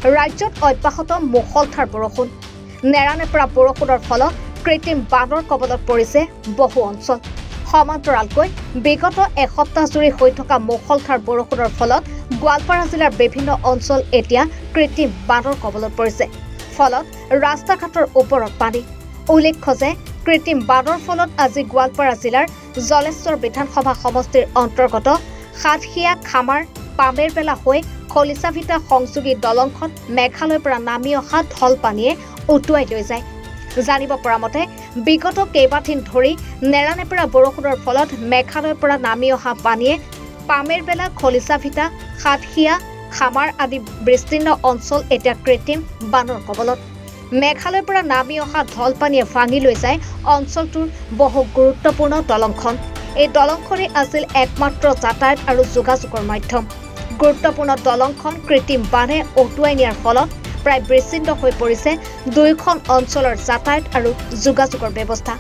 ৰাজ্যত অব্যাহত মুষলধাৰ বৰষুণ নেৰানেপেৰা বৰষুণৰ ফলত কৃত্ৰিম বানৰ কবলত পৰিছে বহু অঞ্চল সমান্তৰালকৈ বিগত এসপ্তাহ জুৰি হৈ থকা মুষলধাৰ বৰষুণৰ ফলত গোৱালপাৰা জিলাৰ বিভিন্ন অঞ্চল এতিয়া কৃত্ৰিম বানৰ কবলত পৰিছে ফলত ৰাস্তা ঘাটৰ ওপৰত পানী উল্লেখ্য যে কৃত্ৰিম বানৰ ফলত আজি গোৱালপাৰা জিলাৰ জলেশ্বৰ বিধানসভা সমষ্টিৰ অন্তৰ্গত সাতখিয়া খামাৰ পামেৰবেলা হৈ খলিচাভিটা সংযোগী দলংখন মেঘালয়ৰ পৰা নামি অহা ঢল পানীয়ে উটুৱাই লৈ যায় জানিব পৰা মতে বিগত কেইবাদিন ধৰি নেৰানেপেৰা বৰষুণৰ ফলত মেঘালয়ৰ পৰা নামি অহা পানীয়ে পামেৰবেলা খলিচাভিটা সাতখিয়া খামাৰ আদি বিস্তীৰ্ণ অঞ্চল এতিয়া কৃত্ৰিম বানৰ কবলত মেঘালয়ৰ পৰা নামি অহা ঢল পানীয়ে ভাঙি লৈ যায় অঞ্চলটোৰ বহু গুৰুত্বপূৰ্ণ দলংখন এই দলংখনে আছিল একমাত্ৰ যাতায়াত আৰু যোগাযোগৰ মাধ্যম গুৰুত্বপূৰ্ণ দলংখন কৃত্ৰিম বানে উটুৱাই নিয়াৰ ফলত প্ৰায় বিচ্ছিন্ন হৈ পৰিছে দুয়োখন অঞ্চলৰ যাতায়াত আৰু যোগাযোগৰ ব্যৱস্থা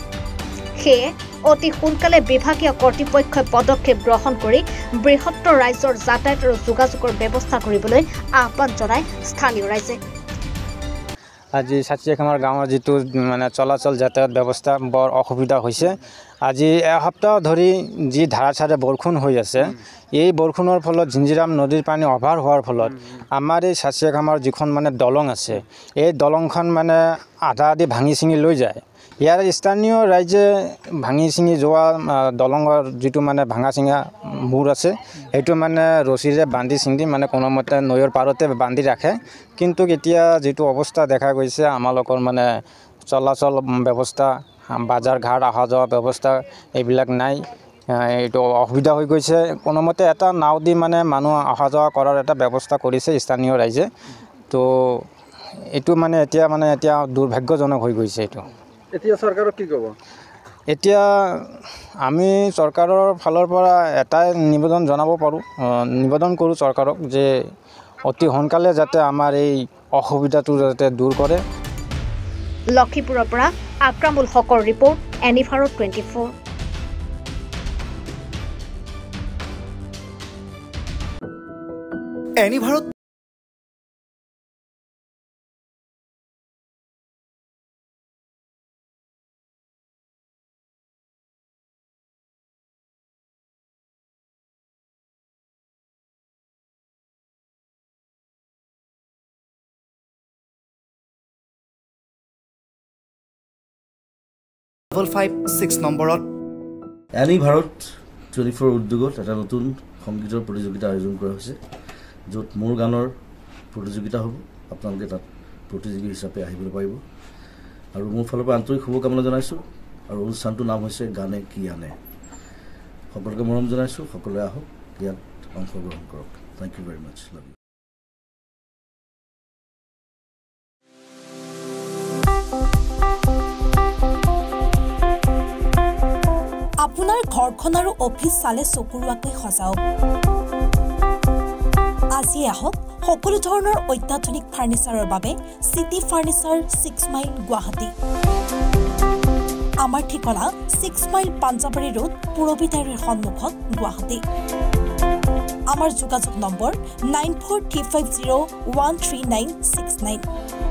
সেয়ে অতি সোনকালে বিভাগীয় কৰ্তৃপক্ষই পদক্ষেপ গ্ৰহণ কৰি বৃহত্তৰ ৰাজ্যৰ যাতায়াত আৰু যোগাযোগৰ ব্যৱস্থা কৰিবলৈ আহ্বান জনায় স্থানীয় ৰাইজে আজি সাতখিয়া গাঁৱৰ যিটো মানে চলাচল যাতায়াত ব্যৱস্থা বৰ অসুবিধা হৈছে আজি এসপ্তাহ ধৰি যি ধাৰাসাৰে বৰষুণ হৈ আছে এই বৰষুণৰ ফলত জিঞ্জিৰাম নদীৰ পানী অভাৰ হোৱাৰ ফলত আমাৰ এই সাতখিয়া যিখন মানে দলং আছে এই দলংখন মানে আধা আধি ভাঙি চিঙি লৈ যায় ইয়াৰ স্থানীয় ৰাইজে ভাঙি চিঙি যোৱা দলঙৰ যিটো মানে ভাঙা চিঙা মূৰ আছে সেইটো মানে ৰছীৰে বান্ধি চিঙি মানে কোনোমতে নৈৰ পাৰতে বান্ধি ৰাখে কিন্তু এতিয়া যিটো অৱস্থা দেখা গৈছে আমালোকৰ মানে চলাচল ব্যৱস্থা বাজাৰ ঘাট অহা যোৱা ব্যৱস্থা এইবিলাক নাই এইটো অসুবিধা হৈ গৈছে কোনোমতে এটা নাও দি মানে মানুহ অহা যোৱা কৰাৰ এটা ব্যৱস্থা কৰিছে স্থানীয় ৰাইজে তো এইটো মানে এতিয়া দুৰ্ভাগ্যজনক হৈ গৈছে এইটো এতিয়া চৰকাৰক কি ক'ব এতিয়া আমি চৰকাৰৰ ফালৰ পৰা এটাই নিবেদন জনাব পাৰোঁ নিবেদন কৰোঁ চৰকাৰক যে অতি সোনকালে যাতে আমাৰ এই অসুবিধাটো যাতে দূৰ কৰে লক্ষীপুৰৰ পৰা আক্ৰামুল হকৰ ৰিপৰ্ট এনিভাৰত 24 এনিভাৰত level 5-6 নম্বৰত এনিভাৰত 24 উদ্যোগত এটা নতুন সংগীতৰ প্ৰতিযোগিতা আয়োজন কৰা হৈছে য'ত মোৰ গানৰ প্ৰতিযোগিতা হ'ব আপোনালোকে তাত প্ৰতিযোগী হিচাপে আহিবলৈ পাৰিব আৰু মোৰ ফালৰ পৰা আন্তৰিক শুভকামনা জনাইছোঁ আৰু অনুষ্ঠানটোৰ নাম হৈছে গানে কি আনে সকলোকে মৰম জনাইছোঁ সকলোৱে আহক ইয়াত অংশগ্ৰহণ কৰক thank you very much love you আপোনাৰ ঘৰখন আৰু অফিচ চালে চকুৰুৱাকৈ সজাওক আজি আহক সকলো ধৰণৰ অত্যাধুনিক ফাৰ্নিচাৰৰ বাবে সিটি ফাৰ্নিচাৰ 6 মাইল গুৱাহাটী আমাৰ ঠিকনা 6 মাইল পাঞ্জাবাৰী ৰোড পুৰবিতাৰীৰ সন্মুখত গুৱাহাটী আমাৰ যোগাযোগ নম্বৰ 9435013969